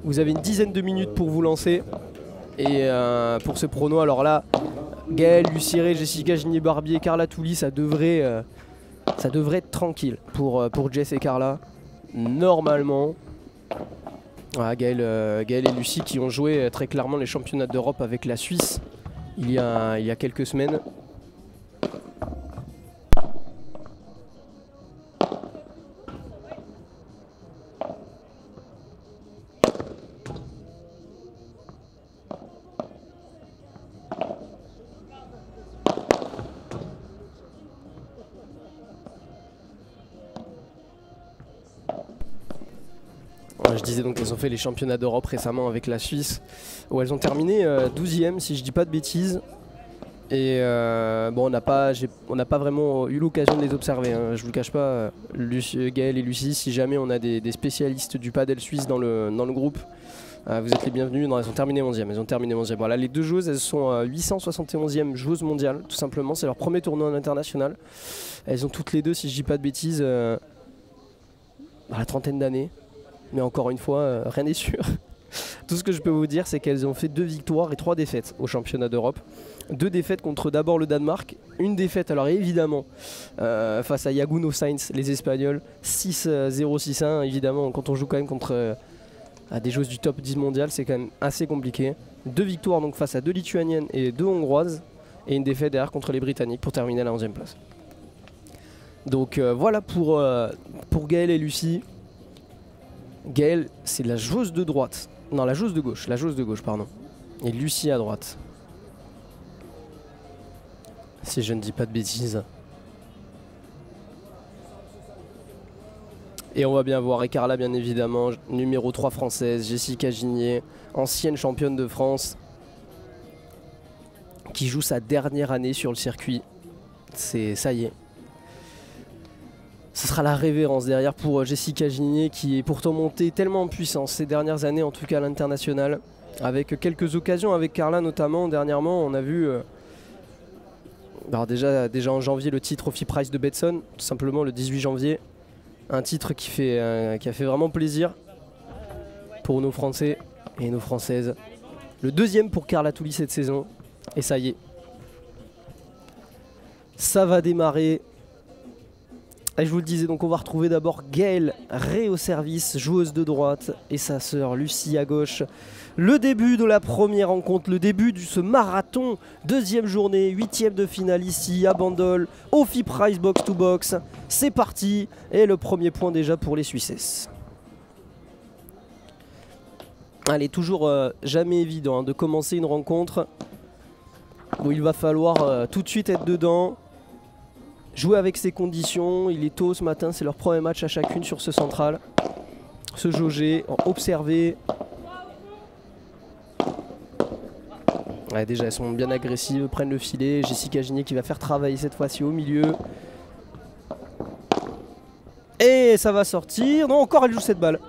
Vous avez une dizaine de minutes pour vous lancer. Et pour ce prono, alors là, Gaël, Lucie Ray, Jessica Gigné-Barbier, Carla Touli, ça devrait être tranquille pour Jess et Carla. Normalement. Voilà, Gaël et Lucie qui ont joué très clairement les championnats d'Europe avec la Suisse il y a quelques semaines. Je disais donc qu'elles ont fait les championnats d'Europe récemment avec la Suisse, où elles ont terminé 12e si je dis pas de bêtises. Et bon, on n'a pas vraiment eu l'occasion de les observer, hein. Je vous le cache pas, Gaël et Lucie, si jamais on a des spécialistes du padel suisse dans le groupe, vous êtes les bienvenus. Non, elles ont terminé 11e, Voilà, les deux joueuses, elles sont 871e joueuses mondiales, tout simplement. C'est leur premier tournoi international. Elles ont toutes les deux, si je dis pas de bêtises, la trentaine d'années. Mais encore une fois, rien n'est sûr. Tout ce que je peux vous dire, c'est qu'elles ont fait 2 victoires et 3 défaites au championnat d'Europe. 2 défaites contre d'abord le Danemark. Une défaite, alors évidemment, face à Yaguno Sainz, les Espagnols. 6-0, 6-1, évidemment, quand on joue quand même contre des joueuses du top 10 mondial, c'est quand même assez compliqué. 2 victoires donc face à 2 Lituaniennes et 2 Hongroises. Et une défaite derrière contre les Britanniques pour terminer à la 11e place. Donc voilà pour Gaël et Lucie. Gaël, c'est la joueuse de droite. Non, la joueuse de gauche. Pardon. Et Lucie à droite. Si je ne dis pas de bêtises. Et on va bien voir. Et Carla, bien évidemment. Numéro 3 française. Jessica Gigné. Ancienne championne de France. Qui joue sa dernière année sur le circuit. Ça y est. Ce sera la révérence derrière pour Jessica Gigné, qui est pourtant montée tellement en puissance ces dernières années, en tout cas à l'international, avec quelques occasions avec Carla notamment. Dernièrement, on a vu alors déjà en janvier le titre au FIP Prize de Betson, tout simplement le 18 janvier. Un titre qui a fait vraiment plaisir pour nos Français et nos Françaises. Le deuxième pour Carla Touli cette saison. Et ça y est. Ça va démarrer. Et je vous le disais, donc on va retrouver d'abord Gaël Ray au service, joueuse de droite, et sa sœur Lucie à gauche. Le début de la première rencontre, le début de ce marathon, deuxième journée, 8e de finale ici à Bandol, au FIP Prize box to box. C'est parti, et le premier point déjà pour les Suissesses. Allez, toujours jamais évident de commencer une rencontre où il va falloir tout de suite être dedans. Jouer avec ces conditions, il est tôt ce matin, c'est leur premier match à chacune sur ce central. Se jauger, observer. Ouais, déjà elles sont bien agressives, prennent le filet. Jessica Gigné qui va faire travailler cette fois-ci au milieu. Et ça va sortir. Non, encore elle joue cette balle.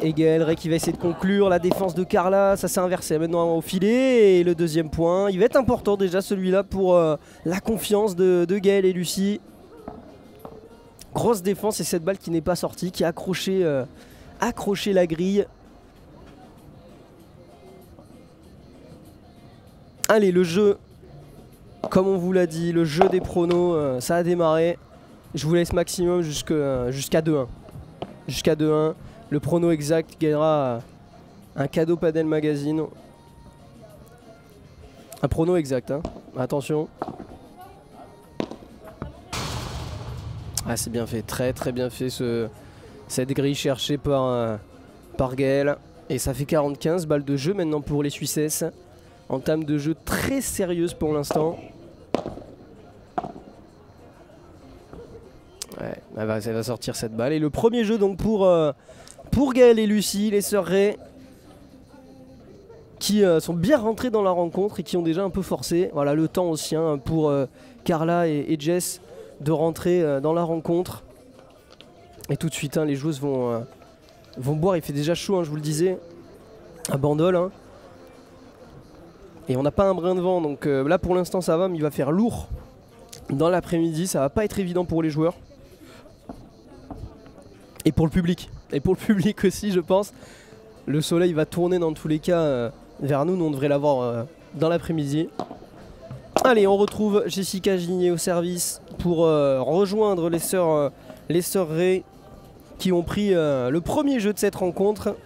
Et Gaël Ray qui va essayer de conclure la défense de Carla. Ça s'est inversé maintenant au filet. Et le deuxième point, il va être important déjà celui-là pour la confiance de Gaël et Lucie. Grosse défense et cette balle qui n'est pas sortie, qui a accroché la grille. Allez, le jeu, comme on vous l'a dit, le jeu des pronos, ça a démarré. Je vous laisse maximum jusqu'à 2-1. Jusqu'à 2-1. Le prono exact gagnera un cadeau Padel Magazine. Un prono exact, hein. Attention. Ah, c'est bien fait, très très bien fait cette grille cherchée par Gaël. Et ça fait 40-15, balles de jeu maintenant pour les Suissesses. Entame de jeu très sérieuse pour l'instant. Ouais, elle va sortir cette balle. Et le premier jeu donc pour Gaël et Lucie, les sœurs Ray, qui sont bien rentrées dans la rencontre et qui ont déjà un peu forcé. Voilà, le temps aussi hein, pour Carla et Jess de rentrer dans la rencontre. Et tout de suite, hein, les joueuses vont boire. Il fait déjà chaud, hein, je vous le disais, à Bandol. Hein. Et on n'a pas un brin de vent, donc là pour l'instant ça va, mais il va faire lourd dans l'après-midi. Ça va pas être évident pour les joueurs. Et pour le public. Et pour le public aussi, je pense. Le soleil va tourner dans tous les cas vers nous. Nous, on devrait l'avoir dans l'après-midi. Allez, on retrouve Jessica Gigné au service pour rejoindre les sœurs Ray qui ont pris le premier jeu de cette rencontre.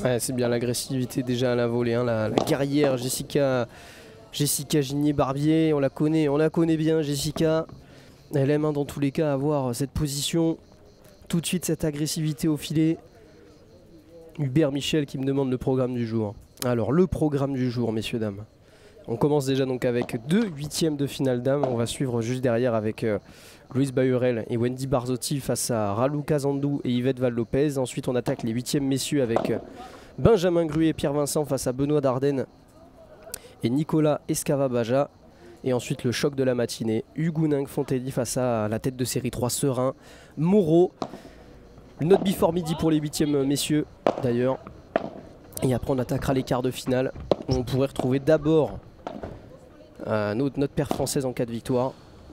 Ouais, c'est bien l'agressivité déjà à la volée, hein, la guerrière Jessica Gigné-Barbier, on la connaît bien Jessica. Elle aime dans tous les cas avoir cette position, tout de suite cette agressivité au filet. Hubert Michel qui me demande le programme du jour. Alors le programme du jour, messieurs dames. On commence déjà donc avec 2 huitièmes de finale dames. On va suivre juste derrière avec Louise Bayurel et Wendy Barzotti face à Raluca Zandou et Yvette Val-Lopez. Ensuite on attaque les huitièmes messieurs avec Benjamin Gruy et Pierre Vincent face à Benoît Dardenne et Nicolas Escava-Baja. Et ensuite le choc de la matinée, Hugo Ninck-Fontelli face à la tête de série 3 Serein, Moreau. Note before midi pour les huitièmes messieurs d'ailleurs. Et après on attaquera les quarts de finale où on pourrait retrouver d'abord notre paire française en cas de victoire.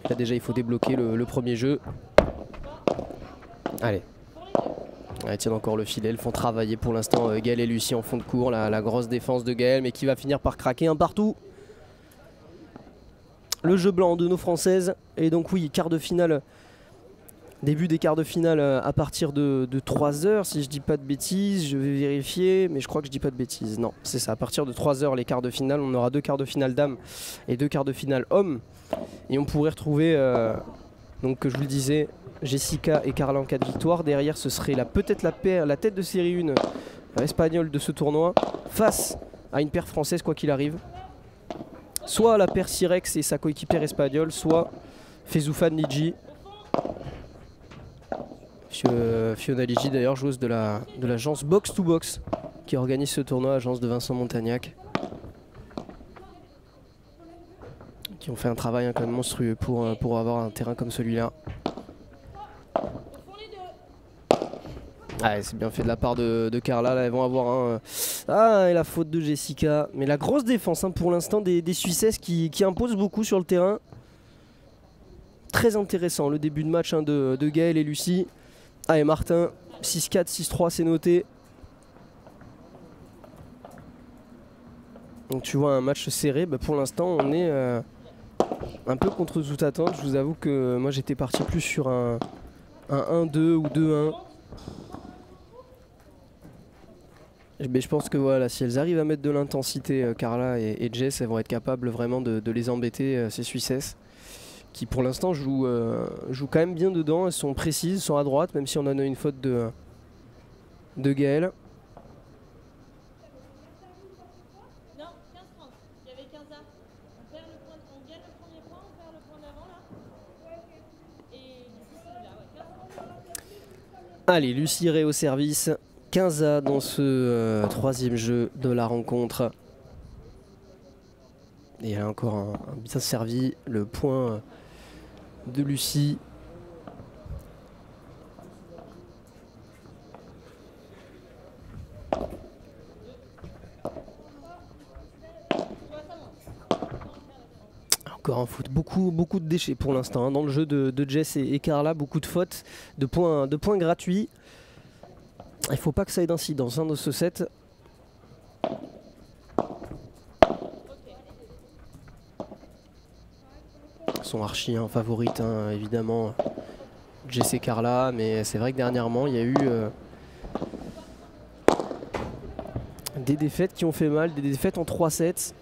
Là déjà il faut débloquer le premier jeu. Allez. Elles tiennent encore le filet, elles font travailler pour l'instant Gaël et Lucie en fond de cours. La grosse défense de Gaël mais qui va finir par craquer un partout. Le jeu blanc de nos françaises. Et donc oui, quart de finale. Début des quarts de finale à partir de 3h, si je dis pas de bêtises, je vais vérifier, mais je crois que je dis pas de bêtises. Non, c'est ça, à partir de 3h les quarts de finale, on aura 2 quarts de finale dames et 2 quarts de finale hommes. Et on pourrait retrouver, donc je vous le disais, Jessica et Carla en cas de victoire. Derrière ce serait peut-être la tête de série 1 espagnole de ce tournoi, face à une paire française quoi qu'il arrive. Soit la paire Sirex et sa coéquipière espagnole, soit Fezzoufan Lidji. Fiona Lidji d'ailleurs, joueuse de l'agence Box to Box qui organise ce tournoi, agence de Vincent Montagnac, qui ont fait un travail quand même monstrueux pour avoir un terrain comme celui-là. Ah, c'est bien fait de la part de Carla, là elles vont avoir un... Ah, et la faute de Jessica, mais la grosse défense pour l'instant des Suissesses qui imposent beaucoup sur le terrain. Très intéressant le début de match de Gaël et Lucie. Ah, et Martin, 6-4, 6-3, c'est noté. Donc tu vois un match serré, pour l'instant on est un peu contre toute attente. Je vous avoue que moi j'étais parti plus sur un 1-2 ou 2-1. Mais je pense que voilà, si elles arrivent à mettre de l'intensité, Carla et Jess, elles vont être capables vraiment de les embêter, ces Suissesses. Qui pour l'instant jouent quand même bien dedans, elles sont précises, sont à droite, même si on en a une faute de Gaël. Non, 15-30, il y avait 15 A. On gagne le premier point, on perd le point d'avant là. Et d'ici celui-là, ouais, 15-30. Allez, Lucie Ray au service, 15 A dans ce troisième jeu de la rencontre. Et elle a encore un bien servi, le point de Lucie. Encore un foot, beaucoup de déchets pour l'instant dans le jeu de Jess et Carla, beaucoup de fautes, de points gratuits. Il ne faut pas que ça ait d'incidence dans ce set. Sont archi favorites évidemment Jess et Carla, mais c'est vrai que dernièrement il y a eu des défaites qui ont fait mal, des défaites en 3 sets.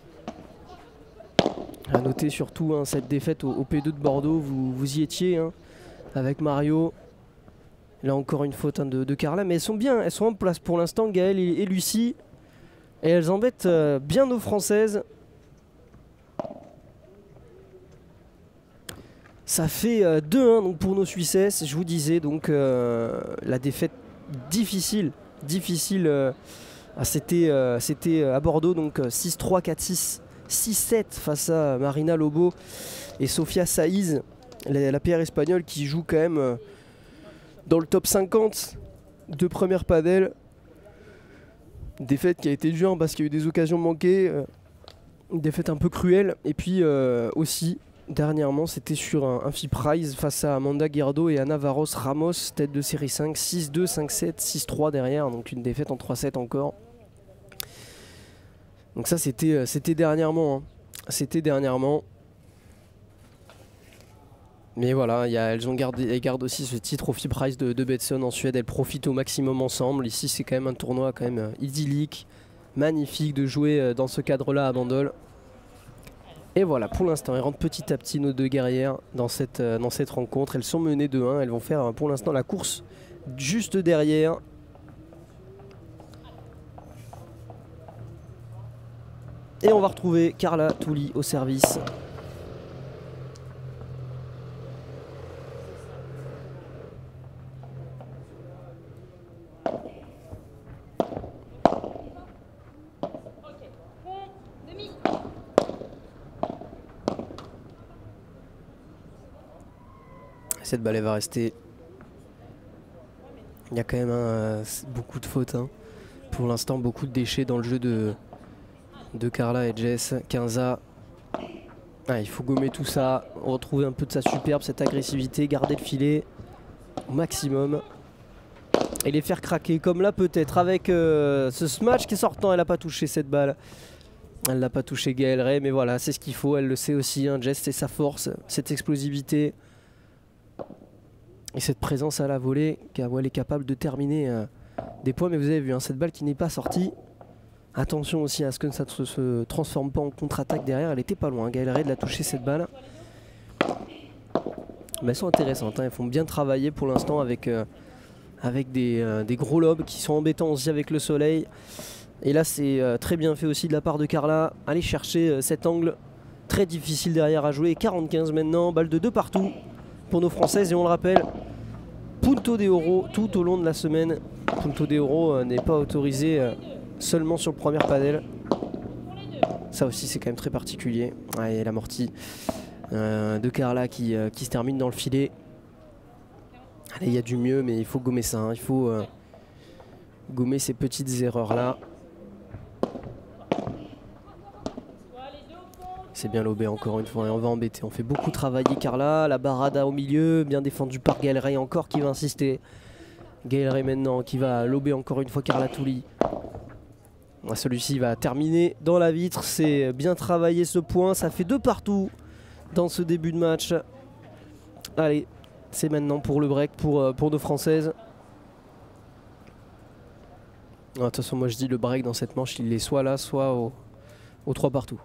À noter surtout cette défaite au P2 de Bordeaux, vous y étiez avec Mario. Là encore une faute de Carla, mais elles sont bien, elles sont en place pour l'instant, Gaël et Lucie, et elles embêtent bien nos Françaises. Ça fait 2-1 donc pour nos Suissesses, je vous disais donc la défaite difficile. C'était à Bordeaux, donc 6-3, 4-6, 6-7 face à Marina Lobo et Sofia Saiz, la PR espagnole qui joue quand même dans le top 50 de première padel. Défaite qui a été dure parce qu'il y a eu des occasions manquées. Une défaite un peu cruelle. Et puis aussi, dernièrement, c'était sur un FIP Rise face à Amanda Guirdo et Ana Varos Ramos, tête de série 5, 6-2, 5-7, 6-3 derrière. Donc une défaite en 3-7 encore. Donc ça, c'était dernièrement. Hein. C'était dernièrement. Mais voilà, elles gardent aussi ce titre au FIP Rise de Betsson en Suède. Elles profitent au maximum ensemble. Ici, c'est quand même un tournoi quand même idyllique. Magnifique de jouer dans ce cadre-là à Bandol. Et voilà, pour l'instant, elles rentrent petit à petit nos deux guerrières dans cette rencontre. Elles sont menées 2-1. Elles vont faire pour l'instant la course juste derrière. Et on va retrouver Carla Touli au service. Cette balle elle va rester. Il y a quand même beaucoup de fautes. Hein. Pour l'instant, beaucoup de déchets dans le jeu de Carla et Jess. 15A. Ah, il faut gommer tout ça. Retrouver un peu de sa superbe, cette agressivité. Garder le filet au maximum. Et les faire craquer. Comme là, peut-être avec ce smash qui est sortant. Elle n'a pas touché cette balle. Elle n'a pas touché Gaël Ray. Mais voilà, c'est ce qu'il faut. Elle le sait aussi. Hein. Jess, c'est sa force. Cette explosivité. Et cette présence à la volée, où elle est capable de terminer des points. Mais vous avez vu, hein, cette balle qui n'est pas sortie. Attention aussi à ce que ça ne se transforme pas en contre-attaque derrière. Elle était pas loin. Gaël Ray de la toucher cette balle. Mais elles sont intéressantes. Hein. Elles font bien travailler pour l'instant avec des gros lobes qui sont embêtants aussi avec le soleil. Et là, c'est très bien fait aussi de la part de Carla. Aller chercher cet angle très difficile derrière à jouer. 40-15 maintenant. Balle de 2 partout pour nos Françaises. Et on le rappelle, Punto de Oro tout au long de la semaine. Punto de Oro n'est pas autorisé seulement sur le premier padel. Ça aussi c'est quand même très particulier. Ouais, l'amorti de Carla qui se termine dans le filet. Allez, il y a du mieux mais il faut gommer ça. Hein. Il faut gommer ces petites erreurs là. C'est bien lobé encore une fois et on va embêter. On fait beaucoup travailler Carla. La barada au milieu, bien défendu par Gaël Ray encore qui va insister. Gaël Ray maintenant qui va lober encore une fois Carla Touli. Celui-ci va terminer dans la vitre. C'est bien travaillé ce point. Ça fait 2 partout dans ce début de match. Allez, c'est maintenant pour le break pour nos Françaises. De toute façon, moi je dis le break dans cette manche, il est soit là, soit au 3 partout.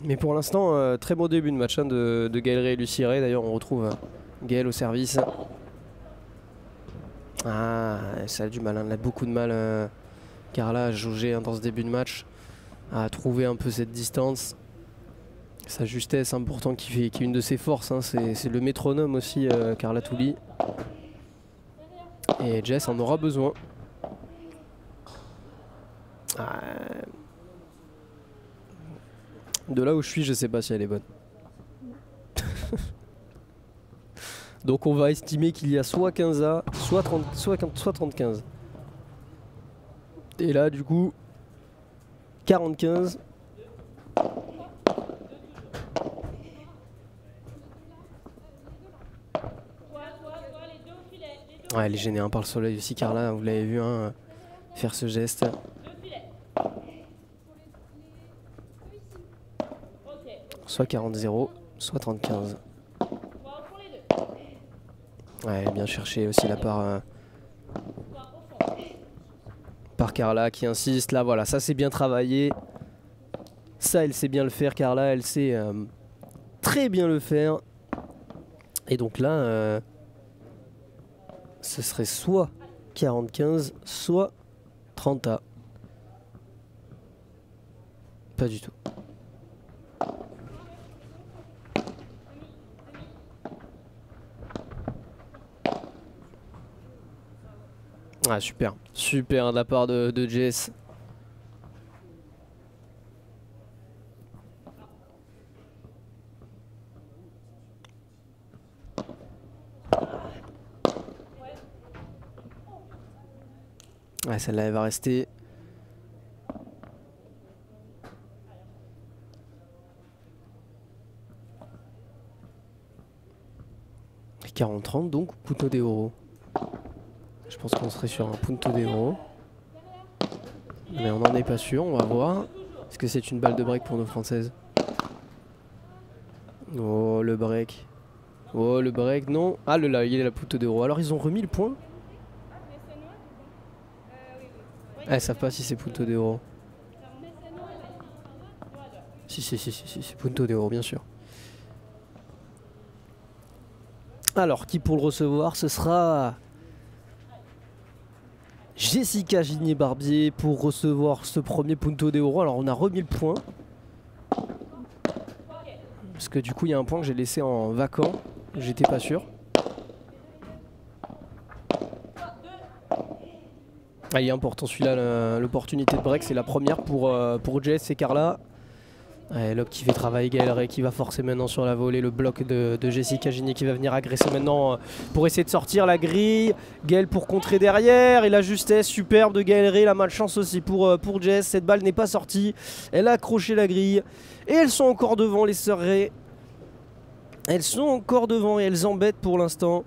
Mais pour l'instant, très beau début de match hein, de Gaël Ray et Lucie Ray. D'ailleurs, on retrouve Gaël au service. Ah, ça a du mal, hein. Elle a beaucoup de mal, Carla, à jauger hein, dans ce début de match, à trouver un peu cette distance. Sa justesse, hein, pourtant, qui est une de ses forces. Hein, c'est le métronome aussi, Carla Touli. Et Jess en aura besoin. Ah. De là où je suis, je sais pas si elle est bonne. Donc on va estimer qu'il y a soit 15A, soit 30-15. Et là du coup, 40-15. Ouais, elle est gênée hein, par le soleil aussi, Carla, vous l'avez vu hein, faire ce geste. Soit 40-0, soit 30-15. Ouais, bien cherché aussi la part par Carla qui insiste. Là, voilà, ça c'est bien travaillé. Ça, elle sait bien le faire, Carla. Elle sait très bien le faire. Et donc là, ce serait soit 40-15, soit 30A. Pas du tout. Ah super, super de la part de Jess. Ouais, celle-là elle va rester. 40-30 donc, punto de oro. Je pense qu'on serait sur un punto de oro. Mais on n'en est pas sûr, on va voir. Est-ce que c'est une balle de break pour nos Françaises? Oh le break. Oh le break, non. Ah là, il est la punto de oro. Alors ils ont remis le point. Elles savent pas si c'est punto de oro. Si, c'est punto de oro, bien sûr. Alors, qui pour le recevoir? Ce sera Jessica Gigné-Barbier pour recevoir ce premier punto de oro. Alors, on a remis le point. Parce que du coup, il y a un point que j'ai laissé en vacant. J'étais pas sûr. Ah, il est important celui-là, l'opportunité de break. C'est la première pour Jess et Carla. Lob qui fait travailler Gaël Ray qui va forcer maintenant sur la volée. Le bloc de Jessica Gigné qui va venir agresser maintenant pour essayer de sortir la grille. Gaël pour contrer derrière. Et la justesse superbe de Gaël Ray. La malchance aussi pour Jess. Cette balle n'est pas sortie. Elle a accroché la grille. Et elles sont encore devant, les sœurs Ray. Elles sont encore devant et elles embêtent pour l'instant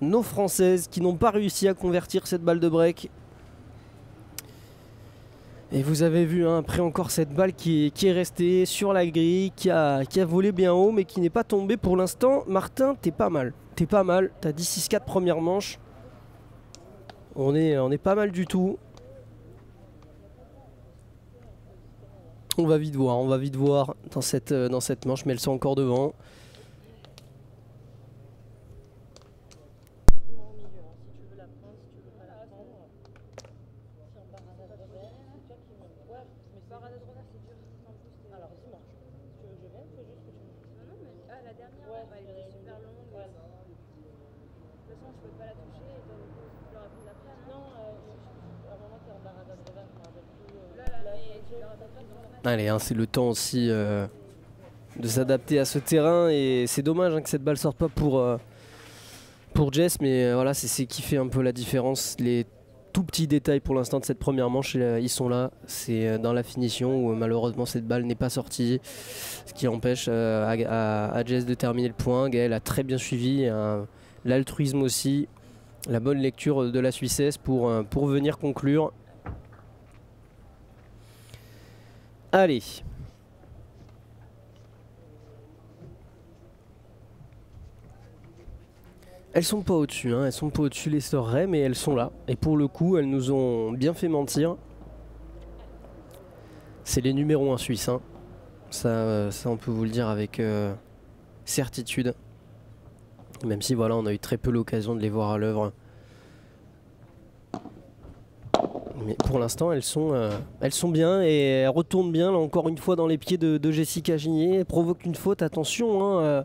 nos Françaises qui n'ont pas réussi à convertir cette balle de break. Et vous avez vu hein, après encore cette balle qui est restée sur la grille, qui a volé bien haut mais qui n'est pas tombée pour l'instant. Martin, t'es pas mal. T'es pas mal. T'as 10-6-4 première manche. On est pas mal du tout. On va vite voir dans cette manche, mais elles sont encore devant. Allez, hein, c'est le temps aussi de s'adapter à ce terrain et c'est dommage hein, que cette balle sorte pas pour Jess, mais voilà, c'est ce qui fait un peu la différence. Les tout petits détails pour l'instant de cette première manche, ils sont là. C'est dans la finition où malheureusement cette balle n'est pas sortie, ce qui empêche à Jess de terminer le point. Gaël a très bien suivi, l'altruisme aussi, la bonne lecture de la Suissesse pour venir conclure. Allez. Elles sont pas au-dessus, hein. Elles sont pas au-dessus les sœurs Ray, mais elles sont là. Et pour le coup, elles nous ont bien fait mentir. C'est les numéros 1 suisses, hein. Ça on peut vous le dire avec certitude. Même si voilà, on a eu très peu l'occasion de les voir à l'œuvre. Mais pour l'instant, elles sont bien et elles retournent bien, là encore une fois, dans les pieds de Jessica Gigné. Elles provoquent une faute, attention, hein,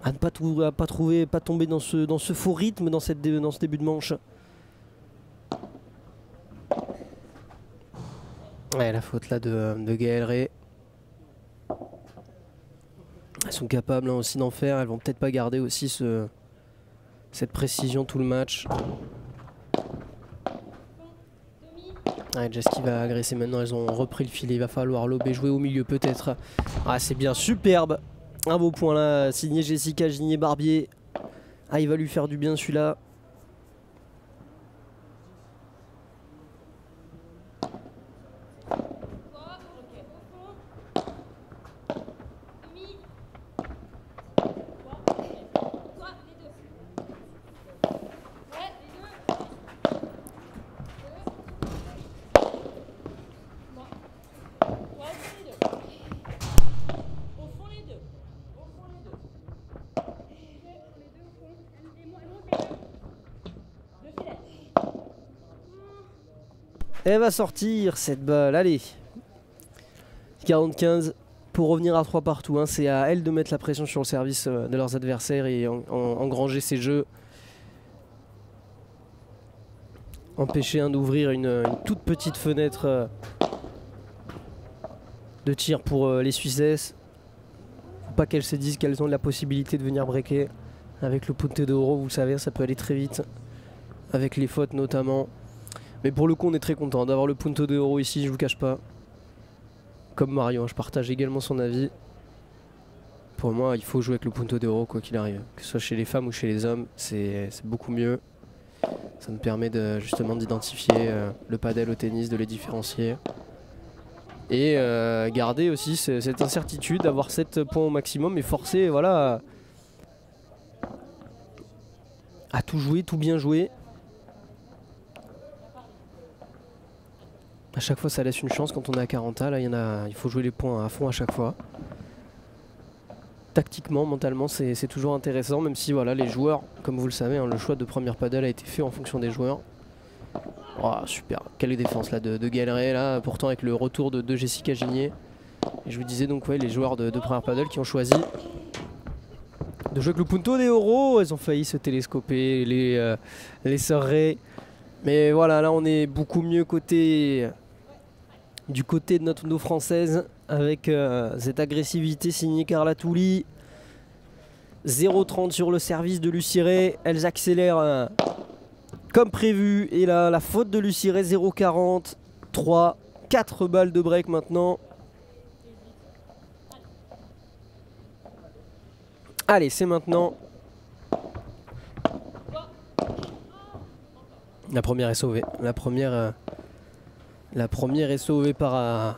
à ne pas tomber dans ce faux rythme dans ce début de manche. Ouais, la faute là de Gaël Ray. Elles sont capables hein, aussi d'en faire. Elles vont peut-être pas garder aussi cette précision tout le match. Ouais, Jess qui va agresser maintenant, elles ont repris le filet, il va falloir lober, jouer au milieu peut-être. Ah c'est bien, superbe. Un beau point là, signé Jessica Gigné-Barbier. Ah il va lui faire du bien celui-là. Elle va sortir cette balle, allez. 40-15 pour revenir à 3 partout. Hein. C'est à elles de mettre la pression sur le service de leurs adversaires et engranger ces jeux. Empêcher d'ouvrir une toute petite fenêtre de tir pour les Suissesses. Faut pas qu'elles se disent qu'elles ont la possibilité de venir breaker. Avec le punto de oro, vous savez, ça peut aller très vite. Avec les fautes notamment. Mais pour le coup on est très content d'avoir le punto de oro ici, je vous cache pas. Comme Marion, je partage également son avis. Pour moi, il faut jouer avec le punto de oro quoi qu'il arrive. Que ce soit chez les femmes ou chez les hommes, c'est beaucoup mieux. Ça nous permet justement d'identifier le padel au tennis, de les différencier. Et garder aussi cette incertitude, d'avoir 7 points au maximum et forcer voilà, à tout jouer, tout bien jouer. À chaque fois ça laisse une chance quand on est à 40 là il faut jouer les points à fond à chaque fois. Tactiquement, mentalement c'est toujours intéressant, même si voilà, les joueurs, comme vous le savez, hein, le choix de première paddle a été fait en fonction des joueurs. Oh, super, quelle défense là de Gaël Ray là, pourtant avec le retour de Jessica Gigné. Et je vous disais donc ouais, les joueurs de première paddle qui ont choisi de jouer avec le punto de oro, elles ont failli se télescoper, les sœurs Ray. Mais voilà, là on est beaucoup mieux du côté de nos françaises avec cette agressivité signée Carla Touli. 0,30 sur le service de Lucie Ray. Elles accélèrent comme prévu. Et là, la faute de Lucie Ray, 0,40. 3, 4 balles de break maintenant. Allez, c'est maintenant. La première est sauvée. La première est sauvée par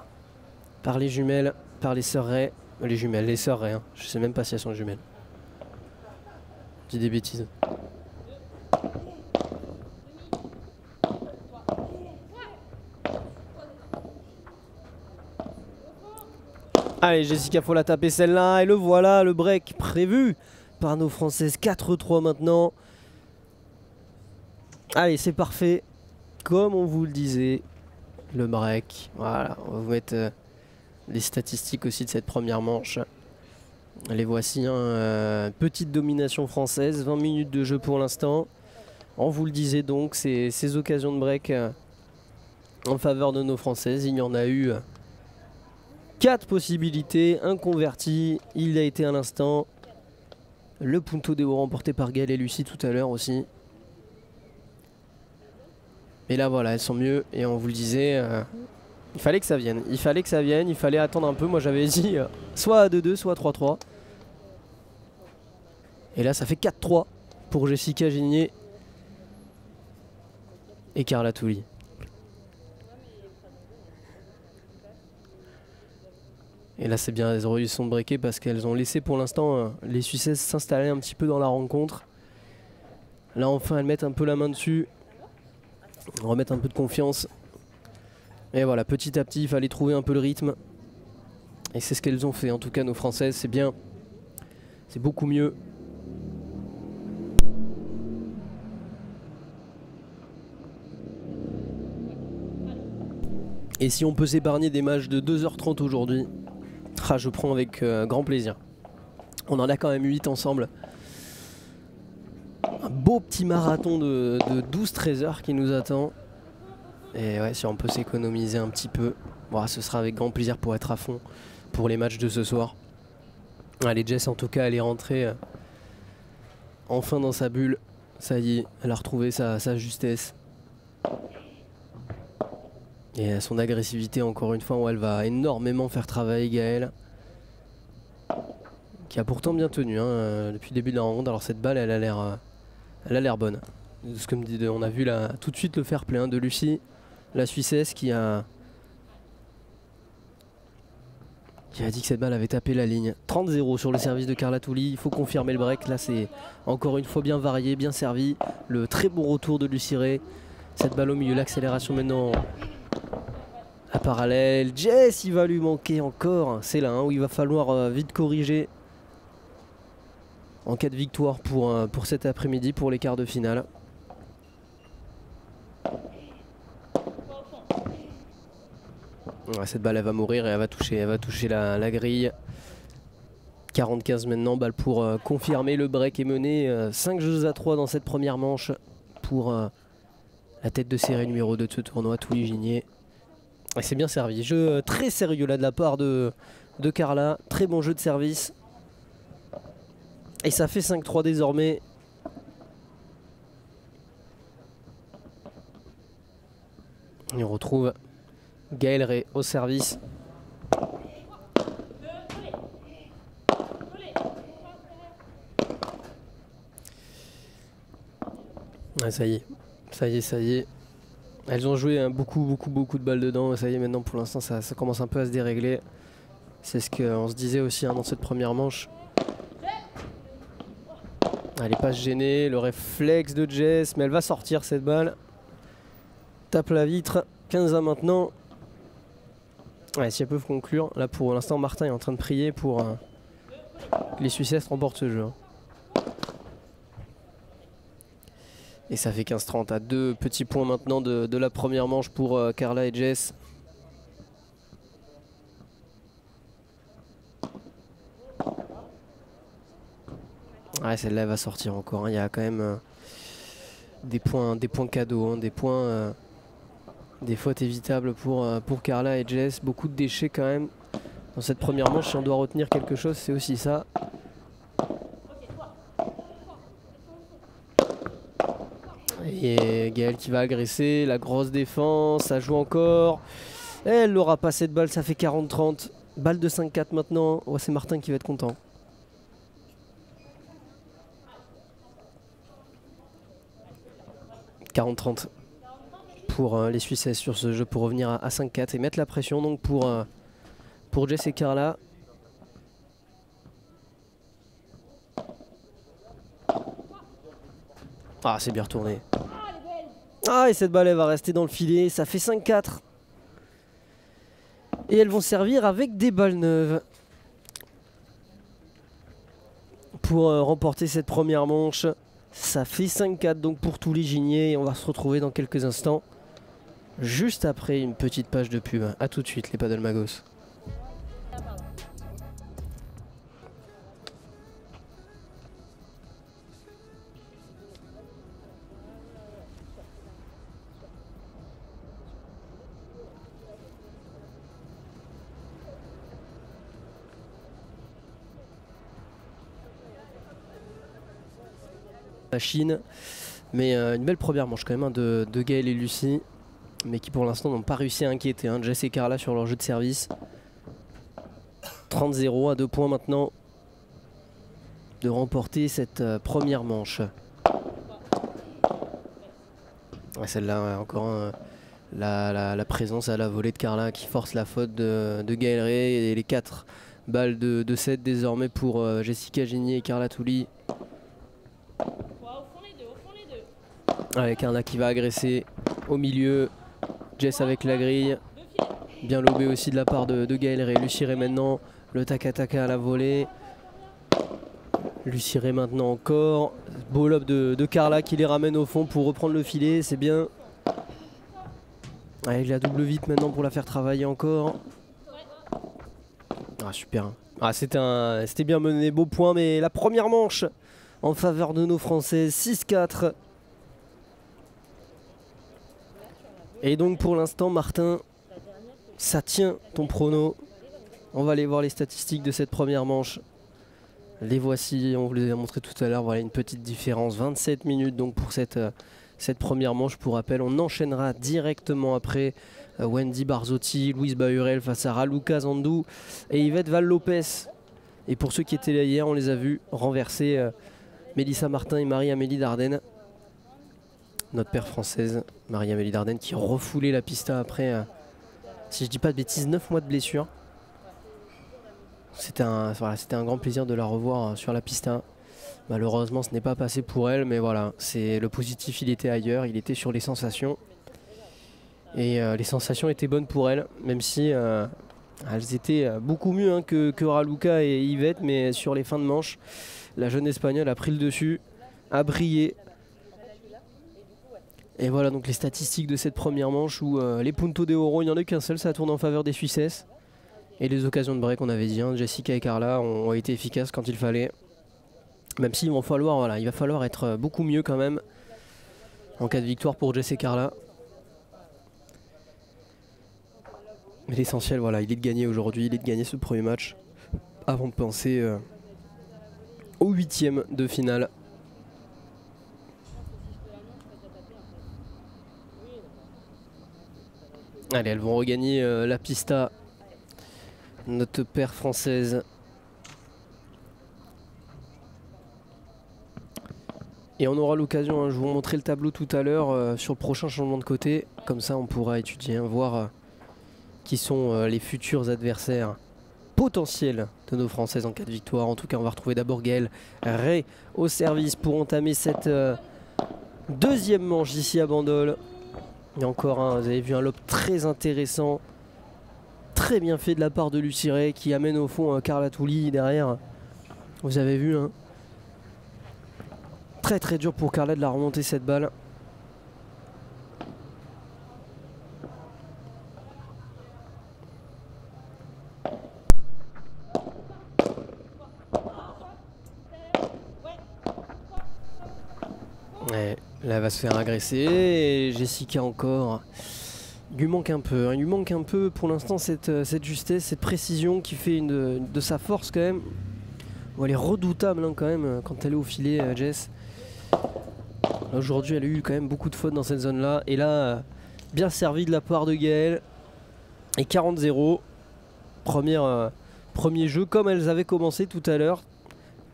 les jumelles, par les sœurs Ray. Les jumelles, les sœurs Ray. Hein. Je sais même pas si elles sont jumelles. Je dis des bêtises. Allez, Jessica, faut la taper celle-là. Et le voilà, le break prévu par nos Françaises. 4-3 maintenant. Allez, c'est parfait. Comme on vous le disait, le break. Voilà, on va vous mettre les statistiques aussi de cette première manche. Les voici, hein, petite domination française, 20 minutes de jeu pour l'instant. On vous le disait donc, ces occasions de break en faveur de nos Françaises. Il y en a eu 4 possibilités, un converti, il a été à l'instant. Le punto de oro remporté par Gaëlle et Lucie tout à l'heure aussi. Et là voilà, elles sont mieux et on vous le disait, il fallait que ça vienne. Il fallait attendre un peu. Moi j'avais dit soit à 2-2, soit à 3-3. Et là ça fait 4-3 pour Jessica Gigné et Carla Touli. Et là c'est bien, elles ont réussi de breaker parce qu'elles ont laissé pour l'instant les Suissesses s'installer un petit peu dans la rencontre. Là enfin elles mettent un peu la main dessus, remettre un peu de confiance. Et voilà, petit à petit il fallait trouver un peu le rythme. Et c'est ce qu'elles ont fait, en tout cas nos Françaises, c'est bien. C'est beaucoup mieux. Et si on peut s'épargner des matchs de 2h30 aujourd'hui, je prends avec grand plaisir. On en a quand même 8 ensemble. Un beau petit marathon de 12-13 heures qui nous attend. Et ouais, si on peut s'économiser un petit peu, bon, ce sera avec grand plaisir pour être à fond pour les matchs de ce soir. Allez, Jess en tout cas elle est rentrée enfin dans sa bulle. Ça y est, elle a retrouvé sa justesse. Et son agressivité encore une fois où elle va énormément faire travailler Gaëlle. Qui a pourtant bien tenu hein, depuis le début de la rencontre. Alors cette balle elle a l'air bonne. De ce que on a vu là tout de suite le fair play hein, de Lucie, la Suissesse qui a dit que cette balle avait tapé la ligne. 30-0 sur le service de Carla Touli. Il faut confirmer le break. Là c'est encore une fois bien varié, bien servi. Le très bon retour de Lucie Ray. Cette balle au milieu, l'accélération maintenant à parallèle. Jess il va lui manquer encore. C'est là hein, où il va falloir vite corriger en cas de victoire pour cet après-midi, pour les quarts de finale. Ouais, cette balle elle va mourir et elle va toucher la grille. 40-15 maintenant, balle pour confirmer. Le break est mené 5 jeux à 3 dans cette première manche pour la tête de série numéro 2 de ce tournoi, Touli Gigné. Et c'est bien servi. Jeu très sérieux là de la part de Carla. Très bon jeu de service. Et ça fait 5-3 désormais. Et on retrouve Gaëlle Ray au service. Ouais, ça y est. Ça y est, ça y est. Elles ont joué hein, beaucoup de balles dedans. Ça y est, maintenant pour l'instant ça commence un peu à se dérégler. C'est ce qu'on se disait aussi hein, dans cette première manche. Elle est pas gênée, le réflexe de Jess, mais elle va sortir cette balle. Tape la vitre, 15 maintenant. Ouais, si elles peuvent conclure. Là pour l'instant Martin est en train de prier pour que les Suissesses remportent ce jeu. Hein. Et ça fait 15-30 à 2 petits points maintenant de la première manche pour Carla et Jess. Ouais, celle-là elle va sortir encore. Hein. Il y a quand même des points cadeaux, hein. Des fautes évitables pour Carla et Jess. Beaucoup de déchets quand même. Dans cette première manche, si on doit retenir quelque chose, c'est aussi ça. Et Gaëlle qui va agresser, la grosse défense, ça joue encore. Et elle n'aura pas cette balle, ça fait 40-30. Balle de 5-4 maintenant. Oh, c'est Martin qui va être content. « 40-30 pour les Suissesses sur ce jeu pour revenir à 5-4 et mettre la pression donc pour Jess et Carla. Ah, c'est bien retourné. Ah, et cette balle elle va rester dans le filet, ça fait 5-4. Et elles vont servir avec des balles neuves pour remporter cette première manche. Ça fait 5-4 donc pour tous les Giniers. Et on va se retrouver dans quelques instants, juste après une petite page de pub. A tout de suite les Paddle Magos. La Chine, mais une belle première manche quand même hein, de Gaëlle et Lucie, mais qui pour l'instant n'ont pas réussi à inquiéter hein, Jess et Carla sur leur jeu de service. 30-0 à 2 points maintenant de remporter cette première manche. Ouais, celle-là ouais, encore la présence à la volée de Carla qui force la faute de Gaëlle Ray et les 4 balles de 7 désormais pour Jessica Ginier et Carla Touli. Allez, Carla qui va agresser au milieu. Jess avec la grille. Bien lobé aussi de la part de Gaëlle Ray. Lucie Ray maintenant. Le taka-taka à la volée. Lucie Ray maintenant encore. Beau lob de Carla qui les ramène au fond pour reprendre le filet. C'est bien. Allez, la double vite maintenant pour la faire travailler encore. Ah, super. Ah, c'était bien mené. Beau point. Mais la première manche en faveur de nos Françaises. 6-4. Et donc pour l'instant Martin, ça tient ton prono. On va aller voir les statistiques de cette première manche. Les voici, on vous les a montré tout à l'heure. Voilà une petite différence, 27 minutes donc pour cette première manche. Pour rappel, on enchaînera directement après Wendy Barzotti, Louise Bahurel face à Raluca Zandou et Yvette Val-Lopez. Et pour ceux qui étaient là hier, on les a vus renverser Mélissa Martin et Marie-Amélie Dardenne. Notre paire française, Marie-Amélie Dardenne, qui refoulait la pista après, si je dis pas de bêtises, 9 mois de blessure. C'était un grand plaisir de la revoir sur la pista. Malheureusement, ce n'est pas passé pour elle, mais voilà, le positif, il était ailleurs, il était sur les sensations. Et les sensations étaient bonnes pour elle, même si elles étaient beaucoup mieux hein, que Raluca et Yvette, mais sur les fins de manche, la jeune Espagnole a pris le dessus, a brillé. Et voilà donc les statistiques de cette première manche où les puntos de oro, il n'y en a qu'un seul, ça tourne en faveur des Suissesses. Et les occasions de break, on avait dit, hein, Jessica et Carla ont été efficaces quand il fallait. Même s'il va falloir être beaucoup mieux quand même en cas de victoire pour Jess et Carla. Mais l'essentiel, voilà, il est de gagner aujourd'hui, il est de gagner ce premier match avant de penser au 8e de finale. Allez, elles vont regagner la pista. Notre paire française. Et on aura l'occasion, hein, je vous montrer le tableau tout à l'heure sur le prochain changement de côté. Comme ça on pourra étudier, hein, voir qui sont les futurs adversaires potentiels de nos Françaises en cas de victoire. En tout cas on va retrouver d'abord Gaël Ray au service pour entamer cette deuxième manche ici à Bandol. Et encore un, vous avez vu un lob très intéressant. Très bien fait de la part de Lucie Ray qui amène au fond Carla Touli derrière. Vous avez vu, hein. Très très dur pour Carla de la remonter cette balle. Ouais, là elle va se faire agresser et Jessica encore. Il lui manque un peu, hein. Il lui manque un peu pour l'instant cette justesse, cette précision qui fait de sa force quand même. Bon, elle est redoutable, hein, quand même quand elle est au filet, Jess. Aujourd'hui elle a eu quand même beaucoup de fautes dans cette zone là. Et là, bien servi de la part de Gaël. Et 40-0. Premier jeu comme elles avaient commencé tout à l'heure.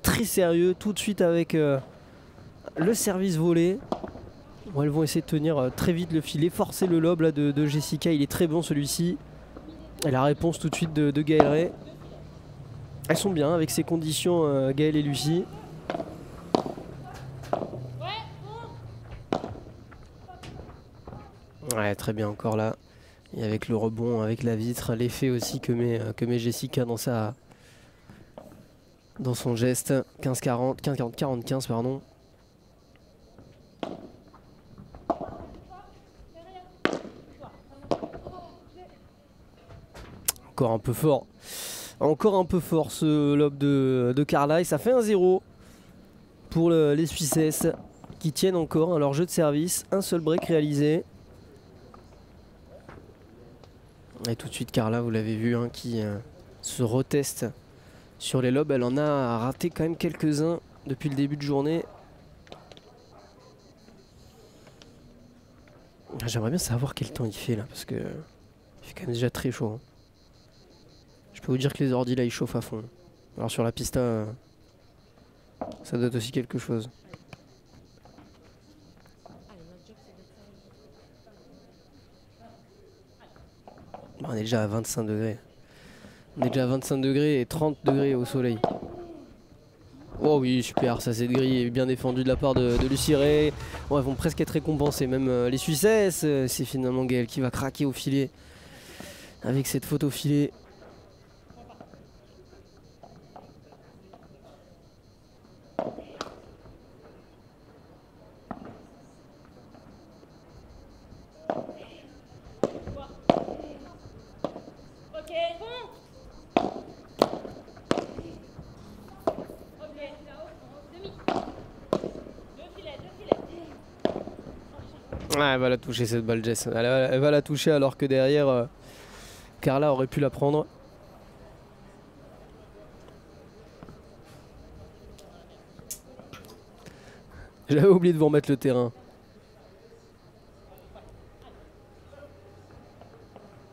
Très sérieux tout de suite avec le service volé. Bon, elles vont essayer de tenir très vite le filet. Forcer le lob là, de Jessica. Il est très bon celui-ci. Et la réponse tout de suite de Gaël Ray. Elles sont bien avec ces conditions, Gaël et Lucie. Ouais, très bien encore là. Et avec le rebond, avec la vitre, l'effet aussi que met Jessica dans son geste. 15-40, 15-40-45 pardon. Encore un peu fort. Encore un peu fort ce lob de Carla. Et ça fait 1-0 pour les Suissesses qui tiennent encore leur jeu de service. Un seul break réalisé. Et tout de suite Carla, vous l'avez vu, hein, qui se reteste sur les lobes. Elle en a raté quand même quelques-uns depuis le début de journée. J'aimerais bien savoir quel temps il fait là, parce que il fait quand même déjà très chaud, hein. Je peux vous dire que les ordis là ils chauffent à fond. Alors sur la pista, ça doit être aussi quelque chose. Bon, on est déjà à 25 degrés. On est déjà à 25 degrés et 30 degrés au soleil. Oh oui, super, ça cette grille est bien défendue de la part de Lucie Ray. Bon, elles vont presque être récompensées, même les Suissesses. C'est finalement Gaël qui va craquer au filet. Avec cette faute au filet. Ah, elle va la toucher cette balle, Jess. Elle va la toucher alors que derrière, Carla aurait pu la prendre. J'avais oublié de vous remettre le terrain.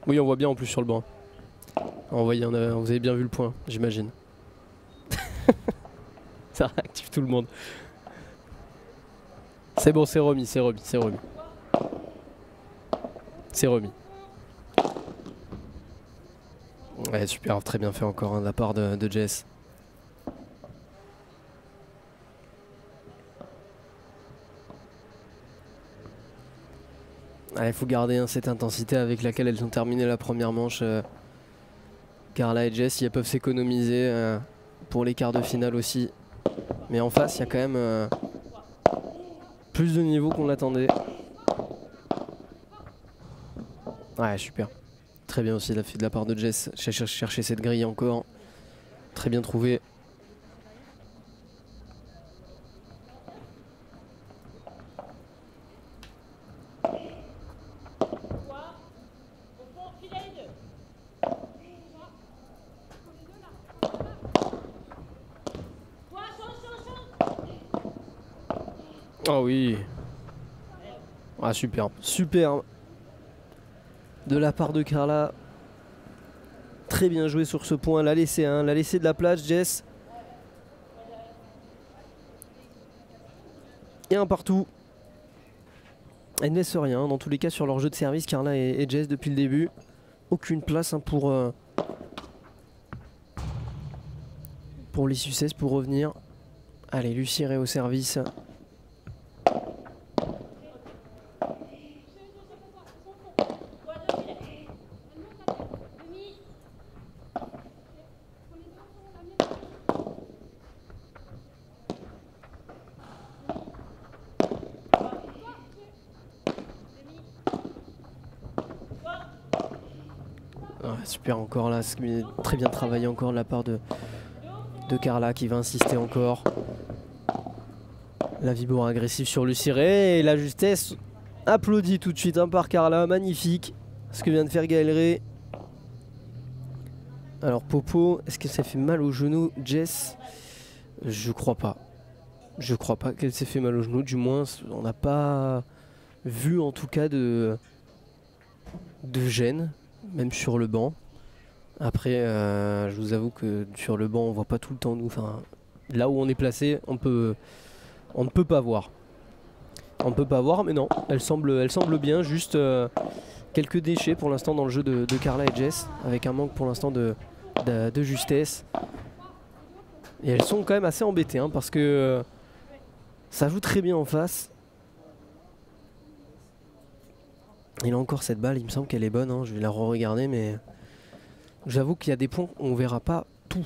Oui, on voit bien en plus sur le banc. Vous avez bien vu le point, j'imagine. Ça réactive tout le monde. C'est bon, c'est remis, c'est remis, c'est remis. C'est remis. Ouais, super, très bien fait encore, hein, de la part de Jess. Il faut garder, hein, cette intensité avec laquelle elles ont terminé la première manche. Carla et Jess, elles peuvent s'économiser pour les quarts de finale aussi. Mais en face, il y a quand même plus de niveau qu'on l'attendait. Ouais, super. Très bien aussi de la part de Jess. Chercher cette grille encore. Très bien trouvé. Oh oui. Ah, superbe. Superbe. De la part de Carla. Très bien joué sur ce point. L'a laissé, hein, l'a laissé de la place, Jess. Et un partout. Elle ne laisse rien. Dans tous les cas, sur leur jeu de service, Carla et Jess depuis le début. Aucune place hein, pour les succès pour revenir. Allez, Lucie Ray au service. Ah, super encore là, très bien travaillé encore de la part de Carla qui va insister encore. La vibora agressive sur Lucie Ray et la justesse applaudie tout de suite hein, par Carla, magnifique ce que vient de faire Gaël Ray. Alors Popo, est-ce que ça fait mal au genou Jess? Je crois pas. Je crois pas qu'elle s'est fait mal au genou, du moins on n'a pas vu en tout cas de gêne, même sur le banc. Après je vous avoue que sur le banc on voit pas tout le temps nous, enfin là où on est placé on ne peut pas voir. On ne peut pas voir mais non, elle semble bien, juste quelques déchets pour l'instant dans le jeu de Carla et Jess, avec un manque pour l'instant de justesse. Et elles sont quand même assez embêtées hein, parce que ça joue très bien en face. Et là encore cette balle, il me semble qu'elle est bonne, hein. Je vais la re-regarder mais j'avoue qu'il y a des points où on verra pas tout.